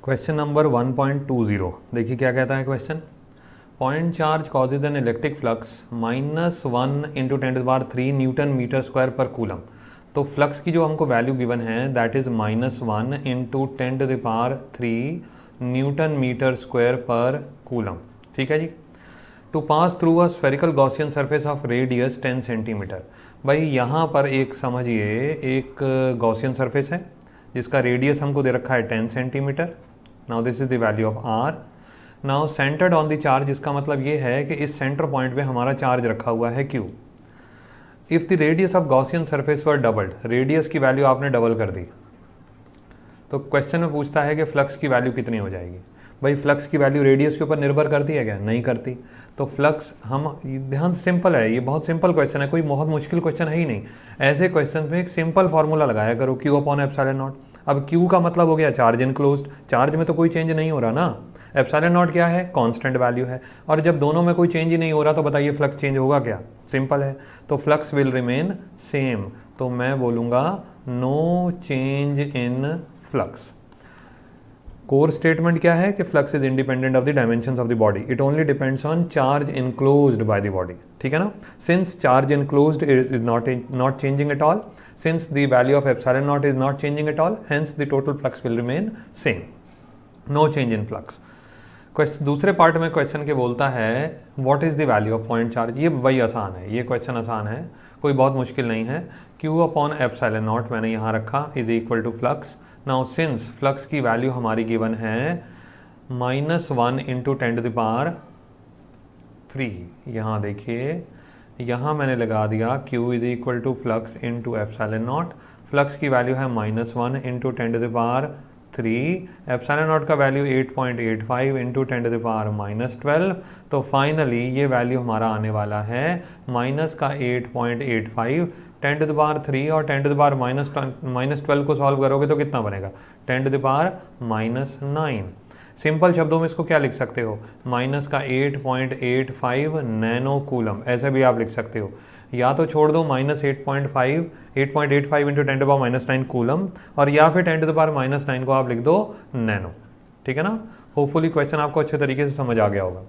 Question number 1.20 देखिए क्या कहता है question. Point charge causes an electric flux -1 × 10⁻³ newton metre square per coulomb. तो फ्लक्स की जो हमको वैल्यू गिवन है that is -1 × 10⁻³ newton metre square per coulomb. ठीक है जी। To pass through a spherical Gaussian surface of radius 10 centimetre. भाई यहाँ पर एक समझिए एक गॉसियन सरफेस है जिसका रेडियस हमको दे रखा है 10 centimetre. Now this is the value of R. Now centred on the charge, इसका मतलब ये है कि इस सेंटर पॉइंट पे हमारा चार्ज रखा हुआ है Q। If the radius of Gaussian surface were doubled, radius की वैल्यू आपने डबल कर दी, तो क्वेश्चन में पूछता है कि फ्लक्स की वैल्यू कितनी हो जाएगी। भाई फ्लक्स की वैल्यू रेडियस के ऊपर निर्भर करती है क्या? नहीं करती। तो फ्लक्स हम ध्यान सिंपल है, ये बहुत सिंपल क्वेश्चन है, कोई बहुत मुश्किल क्वेश्चन है ही नहीं। ऐसे क्वेश्चन में एक सिंपल फार्मूला लगाया करो, Q/ε0। अब Q का मतलब हो गया चार्ज इनक्लोज्ड, चार्ज में तो कोई चेंज नहीं हो रहा ना। ε0 क्या है? कांस्टेंट वैल्यू है। और जब दोनों में कोई चेंज ही नहीं हो रहा तो बताइए फ्लक्स चेंज होगा क्या? सिंपल है, तो फ्लक्स विल रिमेन सेम। तो मैं बोलूँगा no change in flux. Core statement क्या है कि flux is independent of the dimensions of the body, it only depends on charge enclosed by the body. ठीक है ना। Since charge enclosed is not changing at all, since the value of ε0 is not changing at all, hence the total flux will remain same, no change in flux. दूसरे part में question के बोलता है what is the value of point charge. ये वही आसान है, ये क्वेश्चन आसान है, कोई बहुत मुश्किल नहीं है। Q/ε0 मैंने यहाँ रखा is equal to flux. Now since flux की वैल्यू हमारी गिवन है -1 × 10⁻³। यहाँ देखिए, यहाँ मैंने लगा दिया Q is equal to flux into ε0। Flux की वैल्यू है -1 × 10⁻³ ε0 का वैल्यू 8.85 × 10⁻−12। तो फाइनली ये वैल्यू हमारा आने वाला है -8.85 10⁻³ और 10⁻−12 को सॉल्व करोगे तो कितना बनेगा? 10⁻−9। सिंपल शब्दों में इसको क्या लिख सकते हो? -8.85 नैनो कूलम, ऐसे भी आप लिख सकते हो। या तो छोड़ दो -8.85 × 10⁻−9 कूलम, और या फिर 10⁻−9 को आप लिख दो नैनो। ठीक है ना। होपफुली क्वेश्चन आपको अच्छे तरीके से समझ आ गया होगा।